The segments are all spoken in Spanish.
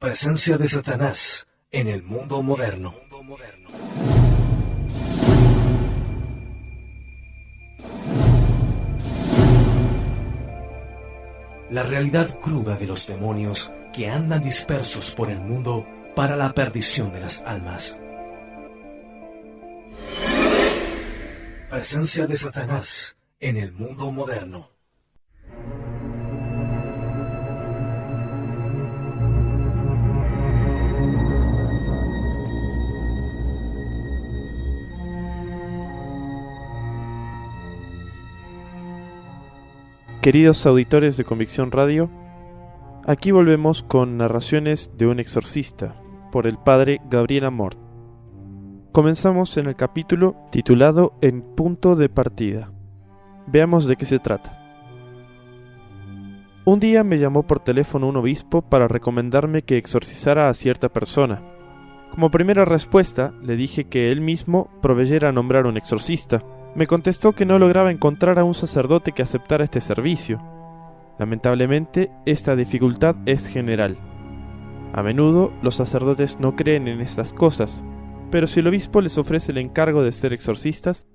Presencia de Satanás en el mundo moderno. La realidad cruda de los demonios que andan dispersos por el mundo para la perdición de las almas. Presencia de Satanás en el mundo moderno. Queridos auditores de Convicción Radio, aquí volvemos con narraciones de un exorcista, por el padre Gabriel Amort. Comenzamos en el capítulo titulado En punto de partida. Veamos de qué se trata. Un día me llamó por teléfono un obispo para recomendarme que exorcizara a cierta persona. Como primera respuesta, le dije que él mismo proveyera a nombrar un exorcista. Me contestó que no lograba encontrar a un sacerdote que aceptara este servicio. Lamentablemente, esta dificultad es general. A menudo, los sacerdotes no creen en estas cosas, pero si el obispo les ofrece el encargo de ser exorcistas,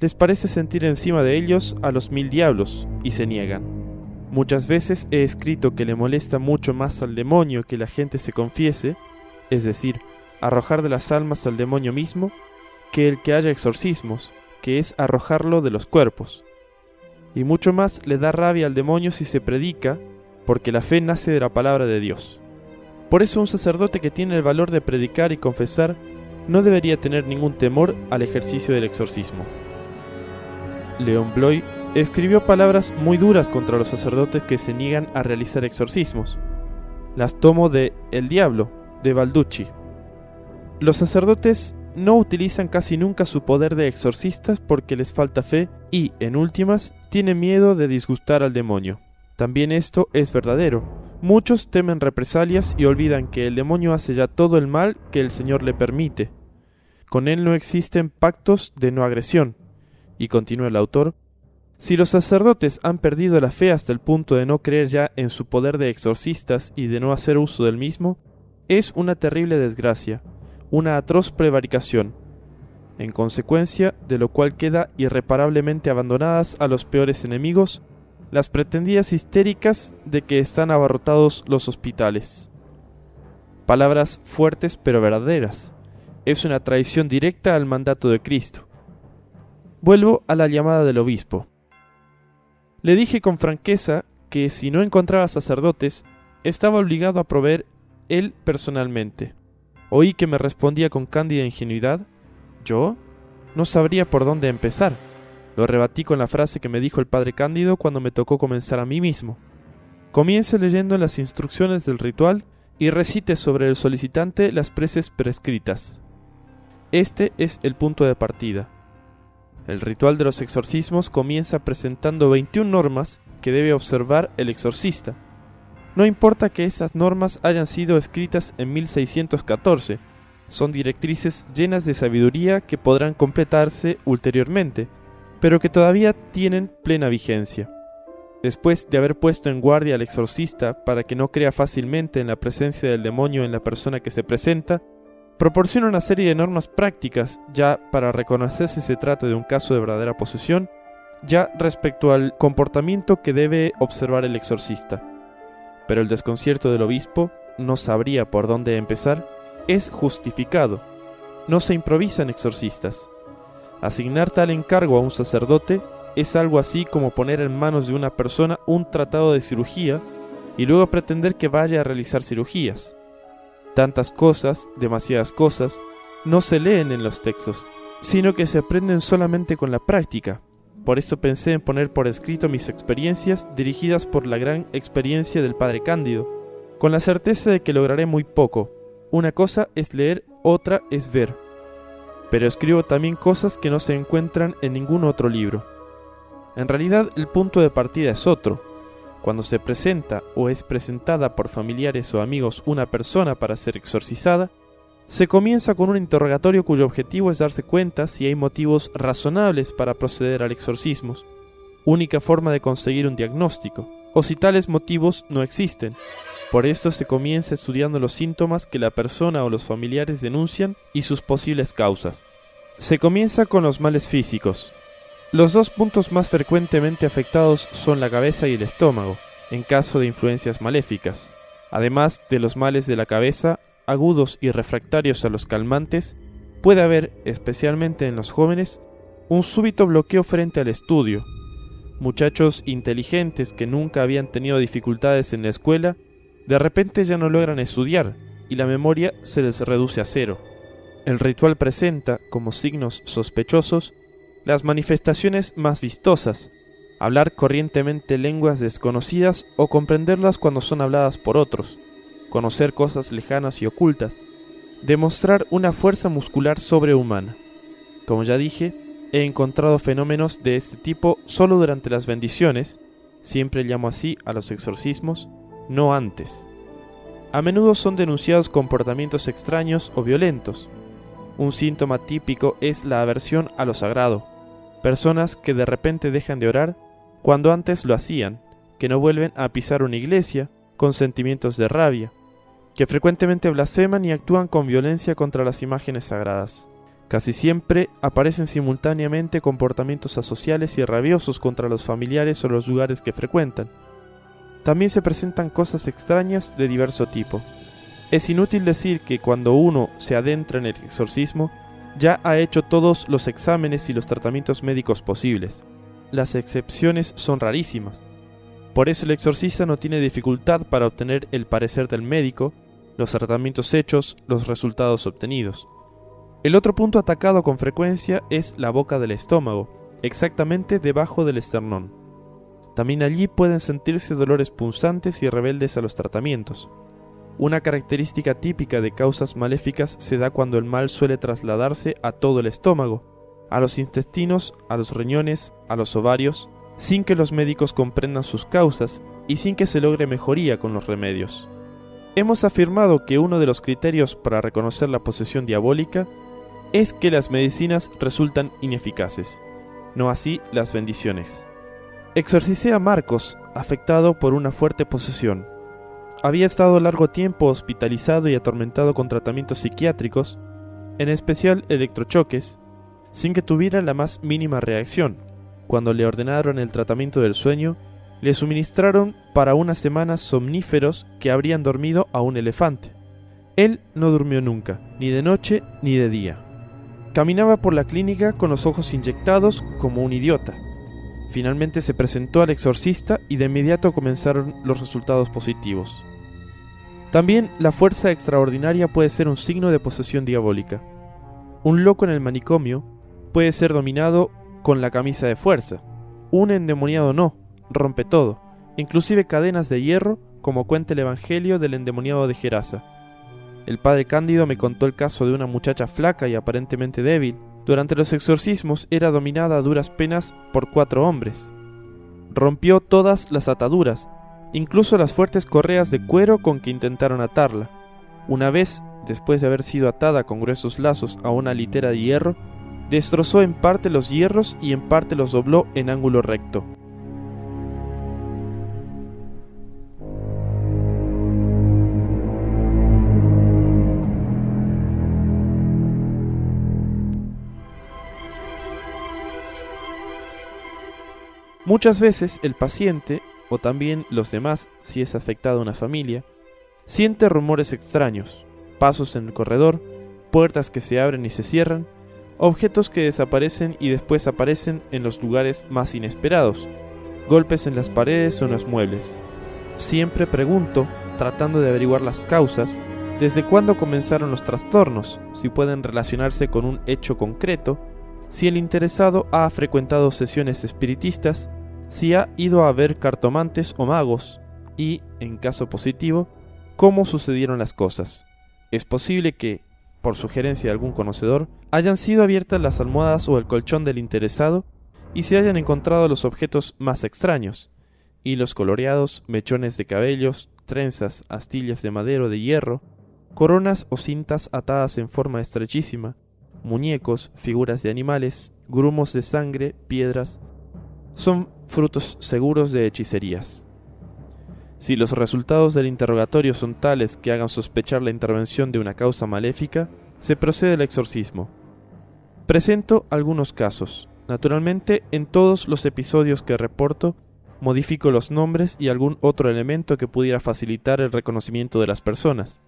les parece sentir encima de ellos a los 1000 diablos, y se niegan. Muchas veces he escrito que le molesta mucho más al demonio que la gente se confiese, es decir, arrojar de las almas al demonio mismo, que el que haya exorcismos, que es arrojarlo de los cuerpos. Y mucho más le da rabia al demonio si se predica, porque la fe nace de la palabra de Dios. Por eso un sacerdote que tiene el valor de predicar y confesar no debería tener ningún temor al ejercicio del exorcismo. Leon Bloy escribió palabras muy duras contra los sacerdotes que se niegan a realizar exorcismos. Las tomo de El Diablo, de Balducci. Los sacerdotes no utilizan casi nunca su poder de exorcistas porque les falta fe y, en últimas, tienen miedo de disgustar al demonio. También esto es verdadero. Muchos temen represalias y olvidan que el demonio hace ya todo el mal que el Señor le permite. Con él no existen pactos de no agresión. Y continúa el autor, si los sacerdotes han perdido la fe hasta el punto de no creer ya en su poder de exorcistas y de no hacer uso del mismo, es una terrible desgracia, una atroz prevaricación, en consecuencia de lo cual queda irreparablemente abandonadas a los peores enemigos las pretendidas histéricas de que están abarrotados los hospitales. Palabras fuertes pero verdaderas. Es una traición directa al mandato de Cristo. Vuelvo a la llamada del obispo. Le dije con franqueza que si no encontraba sacerdotes, estaba obligado a proveer él personalmente. Oí que me respondía con cándida ingenuidad. ¿Yo? No sabría por dónde empezar. Lo rebatí con la frase que me dijo el padre Cándido cuando me tocó comenzar a mí mismo. Comience leyendo las instrucciones del ritual y recite sobre el solicitante las preces prescritas. Este es el punto de partida. El ritual de los exorcismos comienza presentando 21 normas que debe observar el exorcista. No importa que estas normas hayan sido escritas en 1614, son directrices llenas de sabiduría que podrán completarse ulteriormente, pero que todavía tienen plena vigencia. Después de haber puesto en guardia al exorcista para que no crea fácilmente en la presencia del demonio en la persona que se presenta, proporciona una serie de normas prácticas ya para reconocer si se trata de un caso de verdadera posesión, ya respecto al comportamiento que debe observar el exorcista. Pero el desconcierto del obispo, no sabría por dónde empezar, es justificado. No se improvisan exorcistas. Asignar tal encargo a un sacerdote es algo así como poner en manos de una persona un tratado de cirugía y luego pretender que vaya a realizar cirugías. Tantas cosas, demasiadas cosas, no se leen en los textos, sino que se aprenden solamente con la práctica. Por eso pensé en poner por escrito mis experiencias dirigidas por la gran experiencia del padre Cándido, con la certeza de que lograré muy poco. Una cosa es leer, otra es ver. Pero escribo también cosas que no se encuentran en ningún otro libro. En realidad el punto de partida es otro. Cuando se presenta o es presentada por familiares o amigos una persona para ser exorcizada, se comienza con un interrogatorio cuyo objetivo es darse cuenta si hay motivos razonables para proceder al exorcismo, única forma de conseguir un diagnóstico, o si tales motivos no existen. Por esto se comienza estudiando los síntomas que la persona o los familiares denuncian y sus posibles causas. Se comienza con los males físicos. Los dos puntos más frecuentemente afectados son la cabeza y el estómago, en caso de influencias maléficas. Además de los males de la cabeza, agudos y refractarios a los calmantes, puede haber, especialmente en los jóvenes, un súbito bloqueo frente al estudio. Muchachos inteligentes que nunca habían tenido dificultades en la escuela, de repente ya no logran estudiar y la memoria se les reduce a cero. El ritual presenta, como signos sospechosos, las manifestaciones más vistosas: hablar corrientemente lenguas desconocidas o comprenderlas cuando son habladas por otros, conocer cosas lejanas y ocultas, demostrar una fuerza muscular sobrehumana. Como ya dije, he encontrado fenómenos de este tipo solo durante las bendiciones, siempre llamo así a los exorcismos, no antes. A menudo son denunciados comportamientos extraños o violentos. Un síntoma típico es la aversión a lo sagrado, personas que de repente dejan de orar cuando antes lo hacían, que no vuelven a pisar una iglesia con sentimientos de rabia, que frecuentemente blasfeman y actúan con violencia contra las imágenes sagradas. Casi siempre aparecen simultáneamente comportamientos asociales y rabiosos contra los familiares o los lugares que frecuentan. También se presentan cosas extrañas de diverso tipo. Es inútil decir que cuando uno se adentra en el exorcismo, ya ha hecho todos los exámenes y los tratamientos médicos posibles. Las excepciones son rarísimas. Por eso el exorcista no tiene dificultad para obtener el parecer del médico, los tratamientos hechos, los resultados obtenidos. El otro punto atacado con frecuencia es la boca del estómago, exactamente debajo del esternón. También allí pueden sentirse dolores punzantes y rebeldes a los tratamientos. Una característica típica de causas maléficas se da cuando el mal suele trasladarse a todo el estómago, a los intestinos, a los riñones, a los ovarios, sin que los médicos comprendan sus causas y sin que se logre mejoría con los remedios. Hemos afirmado que uno de los criterios para reconocer la posesión diabólica es que las medicinas resultan ineficaces, no así las bendiciones. Exorcicé a Marcos, afectado por una fuerte posesión. Había estado largo tiempo hospitalizado y atormentado con tratamientos psiquiátricos, en especial electrochoques, sin que tuviera la más mínima reacción. Cuando le ordenaron el tratamiento del sueño, le suministraron para unas semanas somníferos que habrían dormido a un elefante. Él no durmió nunca, ni de noche ni de día. Caminaba por la clínica con los ojos inyectados como un idiota. Finalmente se presentó al exorcista y de inmediato comenzaron los resultados positivos. También la fuerza extraordinaria puede ser un signo de posesión diabólica. Un loco en el manicomio puede ser dominado con la camisa de fuerza. Un endemoniado no, rompe todo, inclusive cadenas de hierro, como cuenta el Evangelio del endemoniado de Gerasa. El padre Cándido me contó el caso de una muchacha flaca y aparentemente débil. Durante los exorcismos era dominada a duras penas por 4 hombres. Rompió todas las ataduras, incluso las fuertes correas de cuero con que intentaron atarla. Una vez, después de haber sido atada con gruesos lazos a una litera de hierro, destrozó en parte los hierros y en parte los dobló en ángulo recto. Muchas veces el paciente, o también los demás si es afectada una familia, siente rumores extraños, pasos en el corredor, puertas que se abren y se cierran, objetos que desaparecen y después aparecen en los lugares más inesperados, golpes en las paredes o en los muebles. Siempre pregunto, tratando de averiguar las causas, desde cuándo comenzaron los trastornos, si pueden relacionarse con un hecho concreto, si el interesado ha frecuentado sesiones espiritistas, si ha ido a ver cartomantes o magos y, en caso positivo, cómo sucedieron las cosas. Es posible que, por sugerencia de algún conocedor, hayan sido abiertas las almohadas o el colchón del interesado y se hayan encontrado los objetos más extraños: hilos coloreados, mechones de cabellos, trenzas, astillas de madera o de hierro, coronas o cintas atadas en forma estrechísima, muñecos, figuras de animales, grumos de sangre, piedras. Son frutos seguros de hechicerías. Si los resultados del interrogatorio son tales que hagan sospechar la intervención de una causa maléfica, se procede al exorcismo. Presento algunos casos. Naturalmente, en todos los episodios que reporto, modifico los nombres y algún otro elemento que pudiera facilitar el reconocimiento de las personas.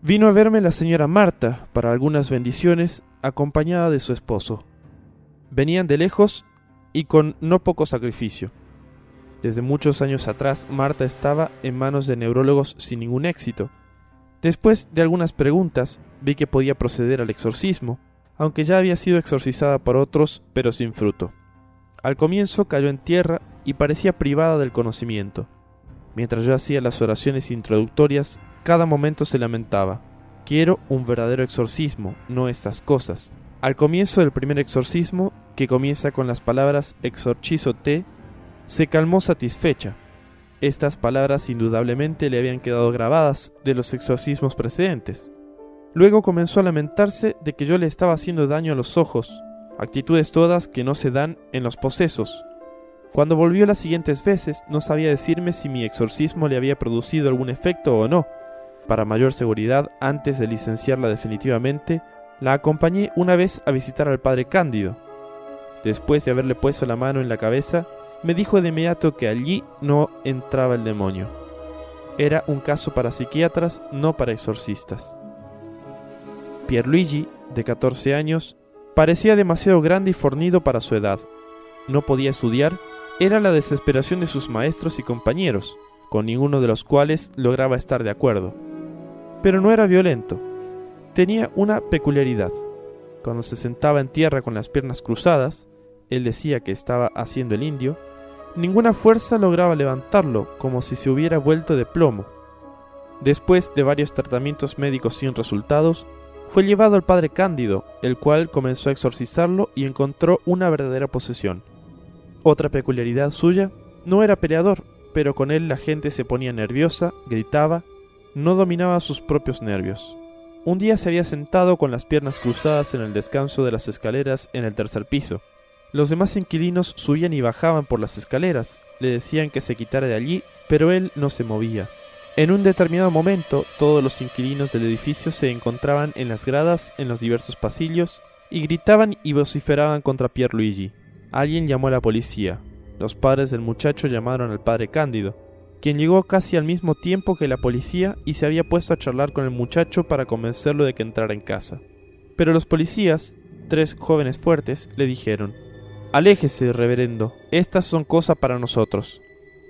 Vino a verme la señora Marta para algunas bendiciones, acompañada de su esposo. Venían de lejos y con no poco sacrificio. Desde muchos años atrás, Marta estaba en manos de neurólogos sin ningún éxito. Después de algunas preguntas, vi que podía proceder al exorcismo, aunque ya había sido exorcizada por otros, pero sin fruto. Al comienzo cayó en tierra y parecía privada del conocimiento. Mientras yo hacía las oraciones introductorias, cada momento se lamentaba: quiero un verdadero exorcismo, no estas cosas. Al comienzo del primer exorcismo, que comienza con las palabras exorcizo te, se calmó satisfecha. Estas palabras indudablemente le habían quedado grabadas de los exorcismos precedentes. Luego comenzó a lamentarse de que yo le estaba haciendo daño a los ojos, actitudes todas que no se dan en los posesos. Cuando volvió las siguientes veces, no sabía decirme si mi exorcismo le había producido algún efecto o no. Para mayor seguridad, antes de licenciarla definitivamente, la acompañé una vez a visitar al padre Cándido. Después de haberle puesto la mano en la cabeza, me dijo de inmediato que allí no entraba el demonio. Era un caso para psiquiatras, no para exorcistas. Pierluigi, de 14 años, parecía demasiado grande y fornido para su edad. No podía estudiar, era la desesperación de sus maestros y compañeros, con ninguno de los cuales lograba estar de acuerdo. Pero no era violento. Tenía una peculiaridad. Cuando se sentaba en tierra con las piernas cruzadas, él decía que estaba haciendo el indio, ninguna fuerza lograba levantarlo, como si se hubiera vuelto de plomo. Después de varios tratamientos médicos sin resultados, fue llevado al padre Cándido, el cual comenzó a exorcizarlo y encontró una verdadera posesión. Otra peculiaridad suya: no era peleador, pero con él la gente se ponía nerviosa, gritaba, no dominaba sus propios nervios. Un día se había sentado con las piernas cruzadas en el descanso de las escaleras en el tercer piso. Los demás inquilinos subían y bajaban por las escaleras, le decían que se quitara de allí, pero él no se movía. En un determinado momento, todos los inquilinos del edificio se encontraban en las gradas, en los diversos pasillos, y gritaban y vociferaban contra Pierluigi. Alguien llamó a la policía. Los padres del muchacho llamaron al padre Cándido, quien llegó casi al mismo tiempo que la policía y se había puesto a charlar con el muchacho para convencerlo de que entrara en casa. Pero los policías, 3 jóvenes fuertes, le dijeron: «Aléjese, reverendo, estas son cosas para nosotros».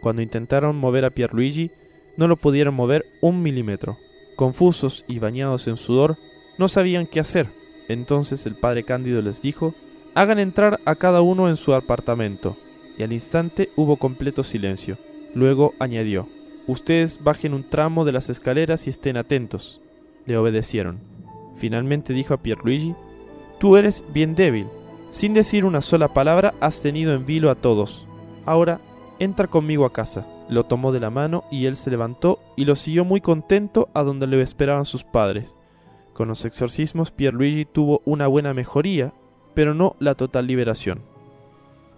Cuando intentaron mover a Pierluigi, no lo pudieron mover 1 milímetro. Confusos y bañados en sudor, no sabían qué hacer. Entonces el padre Cándido les dijo: «Hagan entrar a cada uno en su apartamento». Y al instante hubo completo silencio. Luego añadió: «Ustedes bajen un tramo de las escaleras y estén atentos». Le obedecieron. Finalmente dijo a Pierluigi: «Tú eres bien débil. Sin decir una sola palabra has tenido en vilo a todos. Ahora, entra conmigo a casa». Lo tomó de la mano y él se levantó y lo siguió muy contento a donde le esperaban sus padres. Con los exorcismos, Pierluigi tuvo una buena mejoría, pero no la total liberación.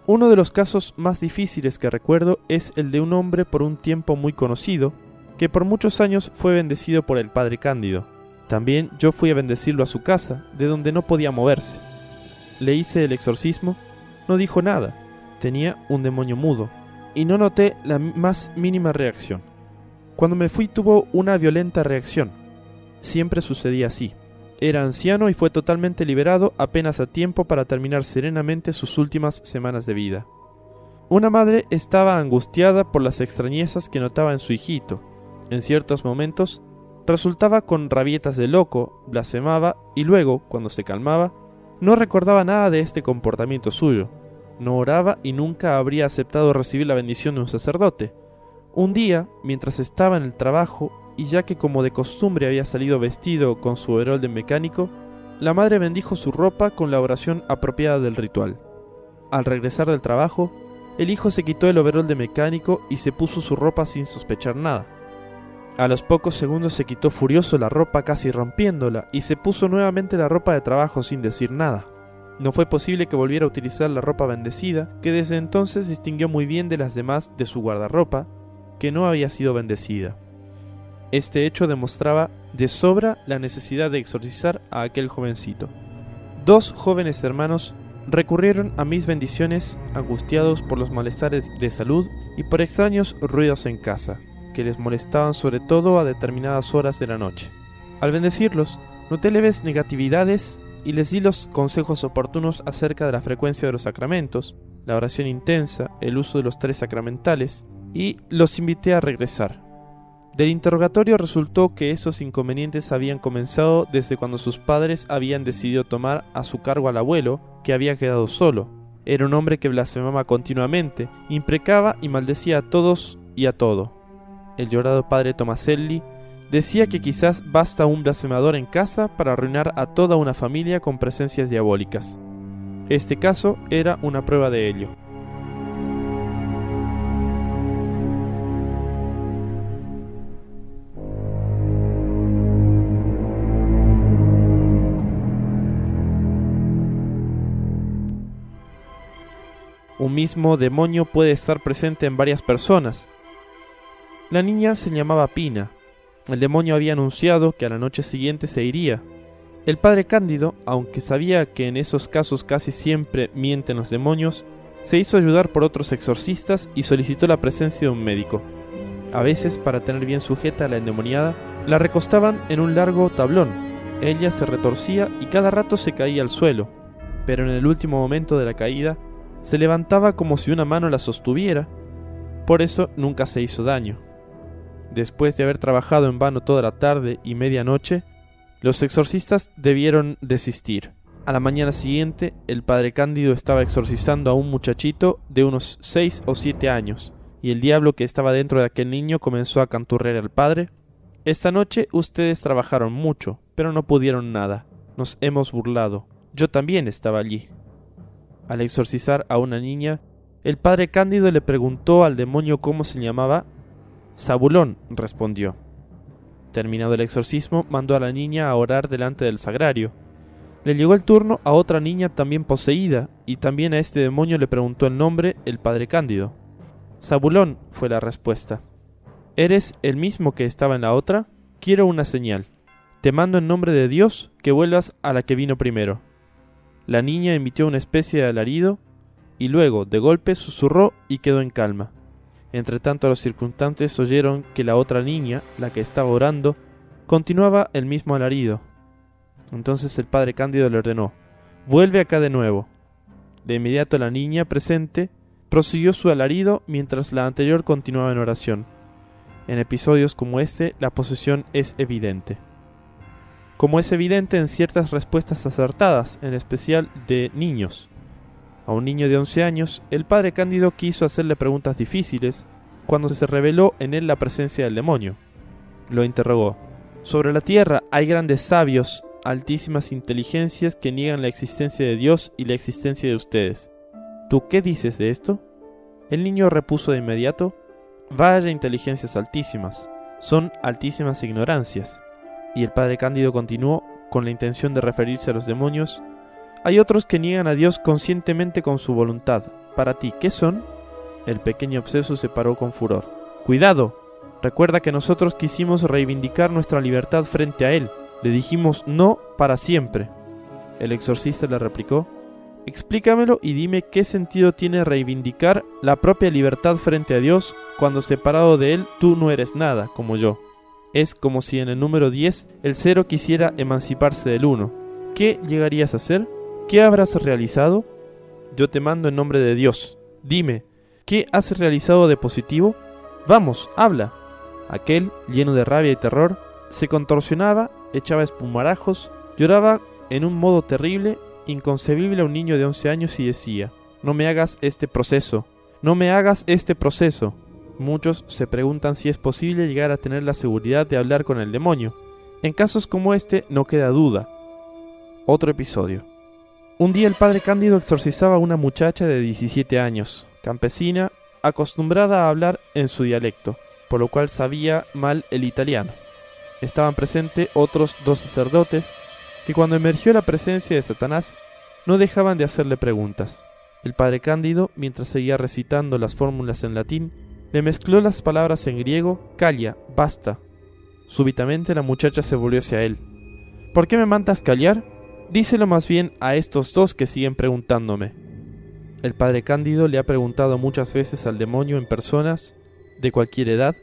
Uno de los casos más difíciles que recuerdo es el de un hombre por un tiempo muy conocido, que por muchos años fue bendecido por el padre Cándido. También yo fui a bendecirlo a su casa, de donde no podía moverse. Le hice el exorcismo, no dijo nada, tenía un demonio mudo, y no noté la más mínima reacción. Cuando me fui tuvo una violenta reacción. Siempre sucedía así. Era anciano y fue totalmente liberado apenas a tiempo para terminar serenamente sus últimas semanas de vida. Una madre estaba angustiada por las extrañezas que notaba en su hijito. En ciertos momentos resultaba con rabietas de loco, blasfemaba y luego, cuando se calmaba, no recordaba nada de este comportamiento suyo. No oraba y nunca habría aceptado recibir la bendición de un sacerdote. Un día, mientras estaba en el trabajo, y ya que como de costumbre había salido vestido con su overol de mecánico, la madre bendijo su ropa con la oración apropiada del ritual. Al regresar del trabajo, el hijo se quitó el overol de mecánico y se puso su ropa sin sospechar nada. A los pocos segundos se quitó furioso la ropa casi rompiéndola y se puso nuevamente la ropa de trabajo sin decir nada. No fue posible que volviera a utilizar la ropa bendecida, que desde entonces distinguió muy bien de las demás de su guardarropa, que no había sido bendecida. Este hecho demostraba de sobra la necesidad de exorcizar a aquel jovencito. 2 jóvenes hermanos recurrieron a mis bendiciones angustiados por los malestares de salud y por extraños ruidos en casa, que les molestaban sobre todo a determinadas horas de la noche. Al bendecirlos, noté leves negatividades y les di los consejos oportunos acerca de la frecuencia de los sacramentos, la oración intensa, el uso de los 3 sacramentales, y los invité a regresar. Del interrogatorio resultó que esos inconvenientes habían comenzado desde cuando sus padres habían decidido tomar a su cargo al abuelo, que había quedado solo. Era un hombre que blasfemaba continuamente, imprecaba y maldecía a todos y a todo. El llorado padre Tomaselli decía que quizás basta un blasfemador en casa para arruinar a toda una familia con presencias diabólicas. Este caso era una prueba de ello. Un mismo demonio puede estar presente en varias personas. La niña se llamaba Pina. El demonio había anunciado que a la noche siguiente se iría. El padre Cándido, aunque sabía que en esos casos casi siempre mienten los demonios, se hizo ayudar por otros exorcistas y solicitó la presencia de un médico. A veces, para tener bien sujeta a la endemoniada, la recostaban en un largo tablón. Ella se retorcía y cada rato se caía al suelo, pero en el último momento de la caída se levantaba como si una mano la sostuviera. Por eso nunca se hizo daño. Después de haber trabajado en vano toda la tarde y medianoche, los exorcistas debieron desistir. A la mañana siguiente, el padre Cándido estaba exorcizando a un muchachito de unos 6 o 7 años, y el diablo que estaba dentro de aquel niño comenzó a canturrear al padre. Esta noche ustedes trabajaron mucho, pero no pudieron nada. Nos hemos burlado. Yo también estaba allí. Al exorcizar a una niña, el padre Cándido le preguntó al demonio cómo se llamaba. Zabulón, respondió. Terminado el exorcismo, mandó a la niña a orar delante del sagrario. Le llegó el turno a otra niña también poseída, y también a este demonio le preguntó el nombre el padre Cándido. Zabulón, fue la respuesta. ¿Eres el mismo que estaba en la otra? Quiero una señal. Te mando en nombre de Dios que vuelvas a la que vino primero. La niña emitió una especie de alarido, y luego, de golpe, susurró y quedó en calma. Entretanto, los circunstantes oyeron que la otra niña, la que estaba orando, continuaba el mismo alarido. Entonces el padre Cándido le ordenó: «Vuelve acá de nuevo». De inmediato la niña presente prosiguió su alarido mientras la anterior continuaba en oración. En episodios como este, la posesión es evidente. Como es evidente en ciertas respuestas acertadas, en especial de niños. A un niño de 11 años, el padre Cándido quiso hacerle preguntas difíciles cuando se reveló en él la presencia del demonio. Lo interrogó. Sobre la tierra hay grandes sabios, altísimas inteligencias que niegan la existencia de Dios y la existencia de ustedes. ¿Tú qué dices de esto? El niño repuso de inmediato: vaya inteligencias altísimas, son altísimas ignorancias. Y el padre Cándido continuó con la intención de referirse a los demonios: hay otros que niegan a Dios conscientemente con su voluntad. Para ti, ¿qué son? El pequeño obseso se paró con furor. ¡Cuidado! Recuerda que nosotros quisimos reivindicar nuestra libertad frente a Él. Le dijimos no para siempre. El exorcista le replicó: explícamelo y dime qué sentido tiene reivindicar la propia libertad frente a Dios cuando separado de Él tú no eres nada, como yo. Es como si en el número 10 el 0 quisiera emanciparse del 1. ¿Qué llegarías a hacer? ¿Qué habrás realizado? Yo te mando en nombre de Dios. Dime, ¿qué has realizado de positivo? Vamos, habla. Aquel, lleno de rabia y terror, se contorsionaba, echaba espumarajos, lloraba en un modo terrible, inconcebible a un niño de 11 años y decía: no me hagas este proceso, no me hagas este proceso. Muchos se preguntan si es posible llegar a tener la seguridad de hablar con el demonio. En casos como este no queda duda. Otro episodio. Un día el padre Cándido exorcizaba a una muchacha de 17 años, campesina, acostumbrada a hablar en su dialecto, por lo cual sabía mal el italiano. Estaban presentes otros 2 sacerdotes que cuando emergió la presencia de Satanás no dejaban de hacerle preguntas. El padre Cándido, mientras seguía recitando las fórmulas en latín, Le mezcló las palabras en griego: calla, basta. Súbitamente la muchacha se volvió hacia él. ¿Por qué me mandas callar? Díselo más bien a estos dos que siguen preguntándome. El padre Cándido le ha preguntado muchas veces al demonio en personas de cualquier edad,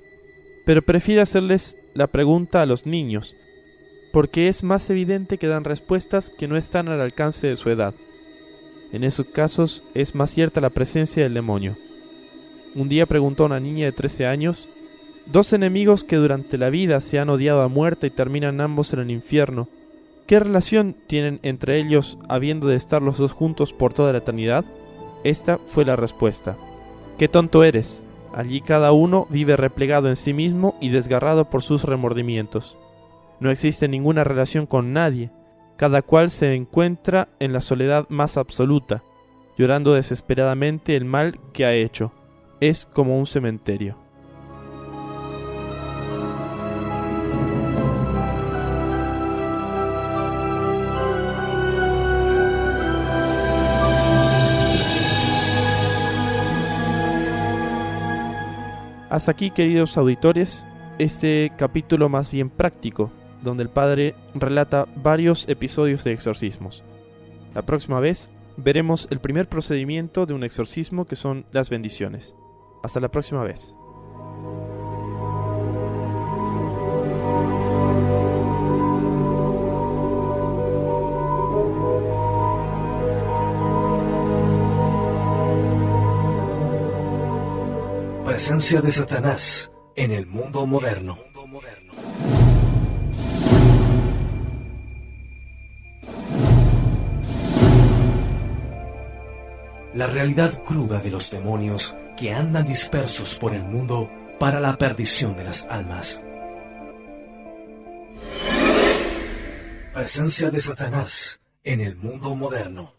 pero prefiere hacerles la pregunta a los niños, porque es más evidente que dan respuestas que no están al alcance de su edad. En esos casos es más cierta la presencia del demonio. Un día preguntó a una niña de 13 años, dos enemigos que durante la vida se han odiado a muerte y terminan ambos en el infierno, ¿qué relación tienen entre ellos habiendo de estar los dos juntos por toda la eternidad? Esta fue la respuesta. ¡Qué tonto eres! Allí cada uno vive replegado en sí mismo y desgarrado por sus remordimientos. No existe ninguna relación con nadie. Cada cual se encuentra en la soledad más absoluta, llorando desesperadamente el mal que ha hecho. Es como un cementerio. Hasta aquí, queridos auditores, este capítulo más bien práctico, donde el padre relata varios episodios de exorcismos. La próxima vez veremos el primer procedimiento de un exorcismo, que son las bendiciones. Hasta la próxima vez. Presencia de Satanás en el mundo moderno. La realidad cruda de los demonios que andan dispersos por el mundo para la perdición de las almas. Presencia de Satanás en el mundo moderno.